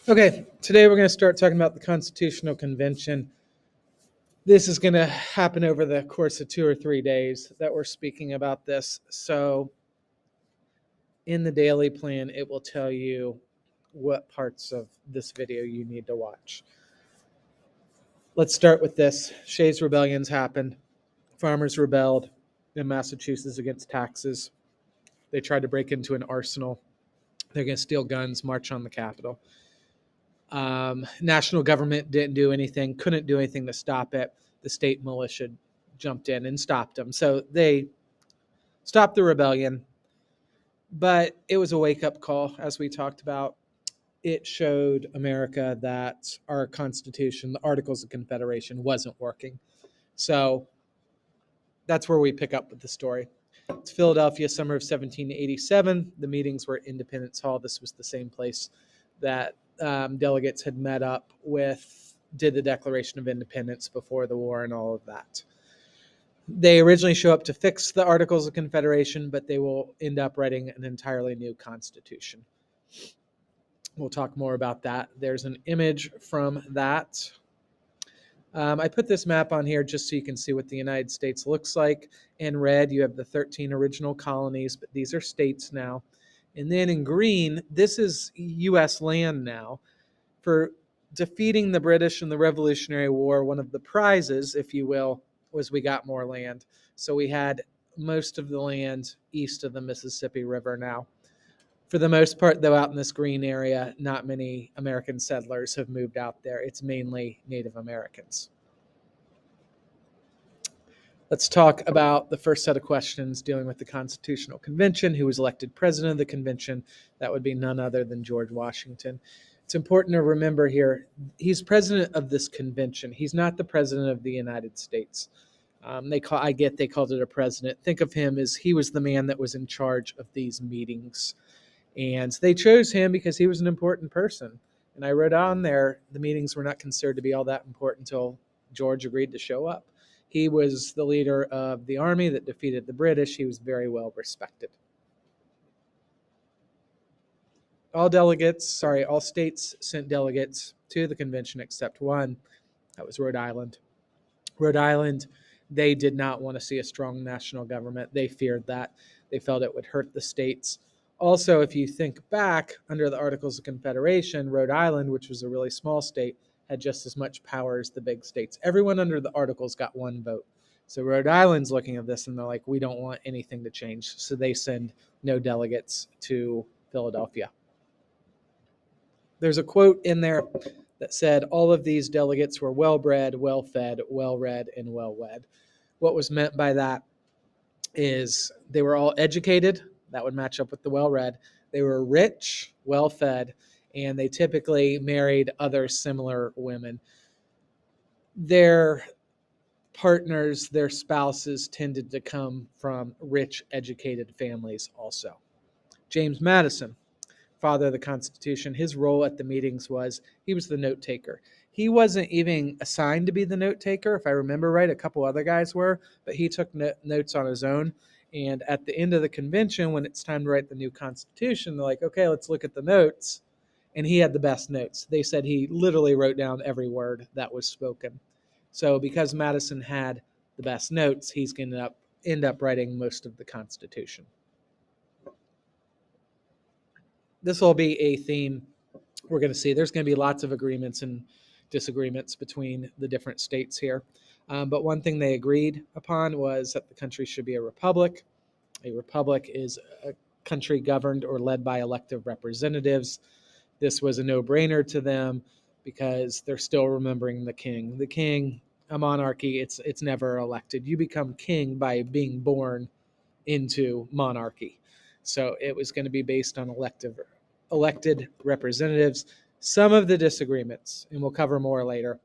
Okay, today we're going to start talking about the Constitutional Convention. This is going to happen over the course of 2 or 3 days that we're speaking about this. So, in the daily plan, it will tell you what parts of this video you need to watch. Let's start with this. Shays' rebellions happened. Farmers rebelled in Massachusetts against taxes. They tried to break into an arsenal. They're going to steal guns, march on the Capitol. National government didn't do anything, couldn't do anything to stop it. The state militia jumped in and stopped them. So they stopped the rebellion, but it was a wake-up call, as we talked about. It showed America that our Constitution, the Articles of Confederation, wasn't working. So that's where we pick up with the story. It's Philadelphia, summer of 1787. The meetings were at Independence Hall. This was the same place that delegates had met up with, did the Declaration of Independence before the war and all of that. They originally show up to fix the Articles of Confederation, but they will end up writing an entirely new constitution. We'll talk more about that. There's an image from that. I put this map on here just so you can see what the United States looks like. In red, you have the 13 original colonies, but these are states now. And then in green, this is U.S. land now. For defeating the British in the Revolutionary War, one of the prizes, if you will, was we got more land. So we had most of the land east of the Mississippi River now. For the most part, though, out in this green area, not many American settlers have moved out there. It's mainly Native Americans. Let's talk about the first set of questions dealing with the Constitutional Convention. Who was elected president of the convention? That would be none other than George Washington. It's important to remember here, he's president of this convention. He's not the president of the United States. They called it a president. Think of him as he was the man that was in charge of these meetings. And they chose him because he was an important person. And I wrote on there, the meetings were not considered to be all that important until George agreed to show up. He was the leader of the army that defeated the British. He was very well respected. All states sent delegates to the convention except one. That was Rhode Island. Rhode Island, they did not want to see a strong national government. They feared that. They felt it would hurt the states. Also, if you think back, under the Articles of Confederation, Rhode Island, which was a really small state, had just as much power as the big states. Everyone under the Articles got one vote. So Rhode Island's looking at this and they're like, we don't want anything to change. So they send no delegates to Philadelphia. There's a quote in there that said all of these delegates were well-bred, well-fed, well-read, and well-wed. What was meant by that is they were all educated. That would match up with the well-read. They were rich, well-fed, and they typically married other similar women. Their partners, their spouses tended to come from rich, educated families also. James Madison, father of the Constitution, his role at the meetings was he was the note taker. He wasn't even assigned to be the note taker, if I remember right. A couple other guys were, but he took notes on his own. And at the end of the convention, when it's time to write the new Constitution, they're like, okay, let's look at the notes. And he had the best notes. They said he literally wrote down every word that was spoken. So because Madison had the best notes, he's going to end up writing most of the Constitution. This will be a theme we're going to see. There's going to be lots of agreements and disagreements between the different states here. But one thing they agreed upon was that the country should be a republic. A republic is a country governed or led by elected representatives. This was a no-brainer to them because they're still remembering the king. The king, a monarchy, it's never elected. You become king by being born into monarchy. So it was going to be based on elected representatives. Some of the disagreements, and we'll cover more later.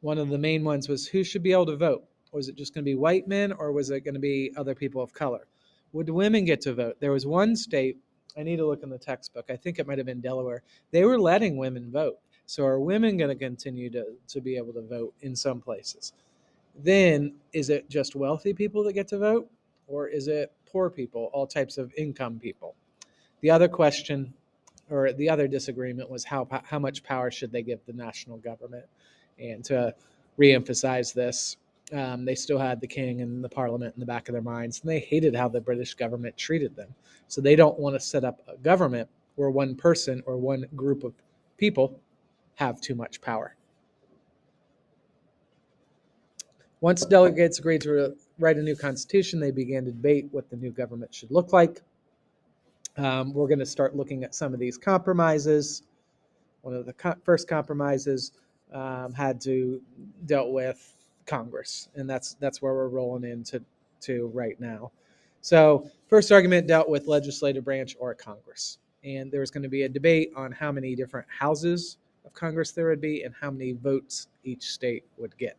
One of the main ones was who should be able to vote. Was it just going to be white men, or was it going to be other people of color? Would women get to vote? There was one state, I need to look in the textbook, I think it might have been Delaware. They were letting women vote. So are women going to continue to be able to vote in some places? Then is it just wealthy people that get to vote? Or is it poor people, all types of income people? The other question or the other disagreement was how much power should they give the national government. And to reemphasize this, they still had the king and the parliament in the back of their minds, and they hated how the British government treated them. So they don't want to set up a government where one person or one group of people have too much power. Once delegates agreed to write a new constitution, they began to debate what the new government should look like. We're going to start looking at some of these compromises. One of the first compromises had to dealt with Congress, and that's where we're rolling into right now. So, first argument dealt with legislative branch or Congress, and there was going to be a debate on how many different houses of Congress there would be and how many votes each state would get.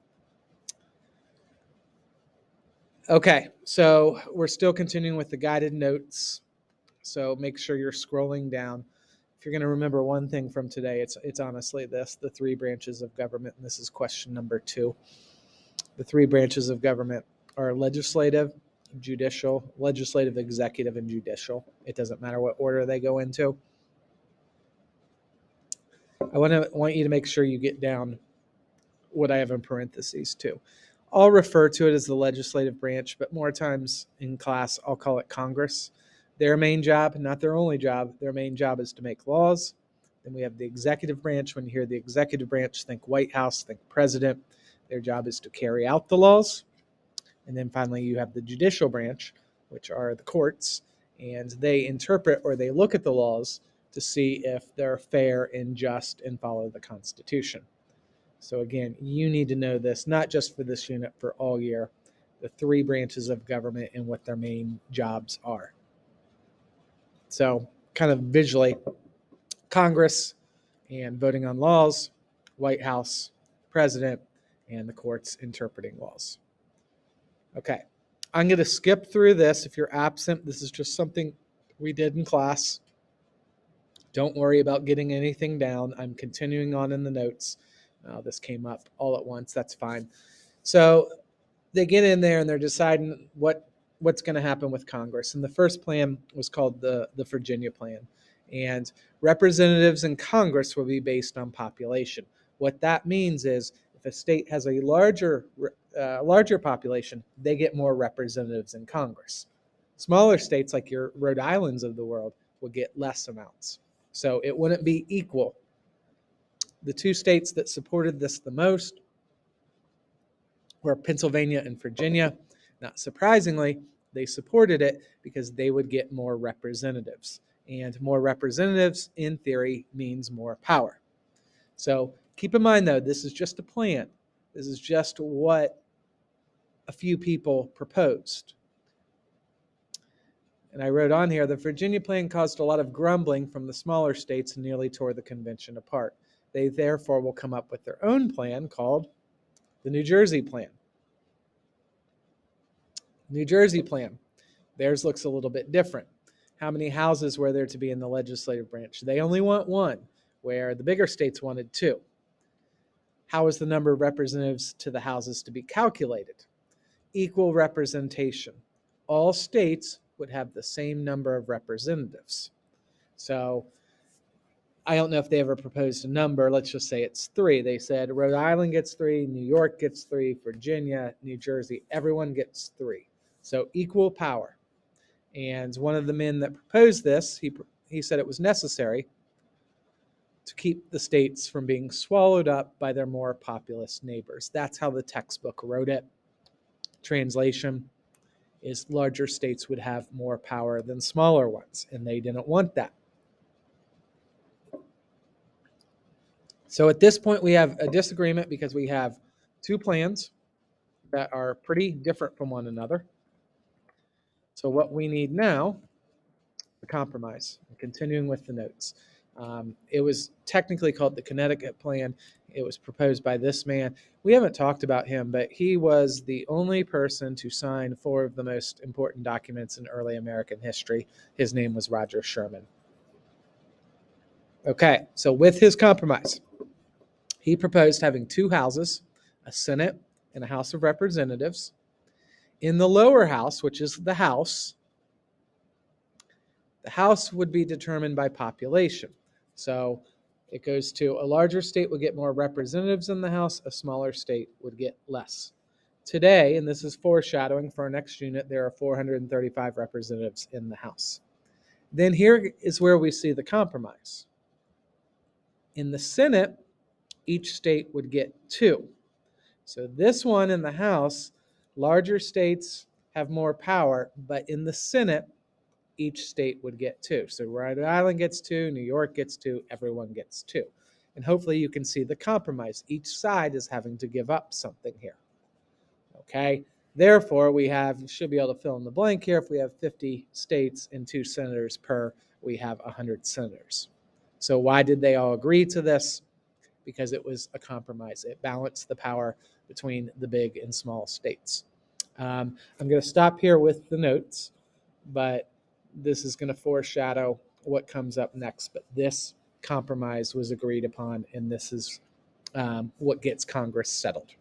Okay, so we're still continuing with the guided notes. So make sure you're scrolling down. If you're going to remember one thing from today, it's honestly this: the three branches of government. And this is question number 2. The three branches of government are legislative, judicial, legislative, executive, and judicial. It doesn't matter what order they go into. I want you to make sure you get down what I have in parentheses too. I'll refer to it as the legislative branch, but more times in class, I'll call it Congress. Their main job, not their only job, their main job is to make laws. Then we have the executive branch. When you hear the executive branch, think White House, think president. Their job is to carry out the laws. And then finally, you have the judicial branch, which are the courts, and they interpret or they look at the laws to see if they're fair and just and follow the Constitution. So again, you need to know this, not just for this unit, for all year, the three branches of government and what their main jobs are. So kind of visually, Congress and voting on laws, White House, president, and the courts interpreting laws. Okay, I'm going to skip through this. If you're absent, this is just something we did in class. Don't worry about getting anything down. I'm continuing on in the notes. This came up all at once. That's fine. So they get in there and they're deciding what's going to happen with Congress. And the first plan was called the Virginia Plan. And representatives in Congress will be based on population. What that means is if a state has a larger population, they get more representatives in Congress. Smaller states like your Rhode Islands of the world will get less amounts. So it wouldn't be equal. The two states that supported this the most were Pennsylvania and Virginia. Not surprisingly, they supported it because they would get more representatives. And more representatives, in theory, means more power. So keep in mind, though, this is just a plan. This is just what a few people proposed. And I wrote on here, the Virginia plan caused a lot of grumbling from the smaller states and nearly tore the convention apart. They therefore will come up with their own plan called the New Jersey Plan. New Jersey Plan. Theirs looks a little bit different. How many houses were there to be in the legislative branch? They only want one, where the bigger states wanted 2. How is the number of representatives to the houses to be calculated? Equal representation. All states would have the same number of representatives. So I don't know if they ever proposed a number. Let's just say it's 3. They said Rhode Island gets 3, New York gets 3, Virginia, New Jersey, everyone gets 3. So equal power. And one of the men that proposed this, he said it was necessary to keep the states from being swallowed up by their more populous neighbors. That's how the textbook wrote it. Translation is larger states would have more power than smaller ones, and they didn't want that. So at this point, we have a disagreement because we have 2 plans that are pretty different from one another. So what we need now, a compromise. Continuing with the notes. It was technically called the Connecticut Plan. It was proposed by this man. We haven't talked about him, but he was the only person to sign 4 of the most important documents in early American history. His name was Roger Sherman. Okay, so with his compromise, he proposed having 2 houses, a Senate and a House of Representatives. In the lower house, which is the House would be determined by population. So it goes to a larger state would get more representatives in the House, a smaller state would get less. Today, and this is foreshadowing for our next unit, there are 435 representatives in the House. Then here is where we see the compromise. In the Senate, each state would get 2. So this one in the House, larger states have more power, but in the Senate, each state would get 2. So Rhode Island gets 2, New York gets 2, everyone gets 2. And hopefully you can see the compromise. Each side is having to give up something here. Okay? Therefore, we should be able to fill in the blank here. If we have 50 states and 2 senators per, we have 100 senators. So why did they all agree to this? Because it was a compromise. It balanced the power between the big and small states. I'm going to stop here with the notes, but this is going to foreshadow what comes up next. But this compromise was agreed upon, and this is what gets Congress settled.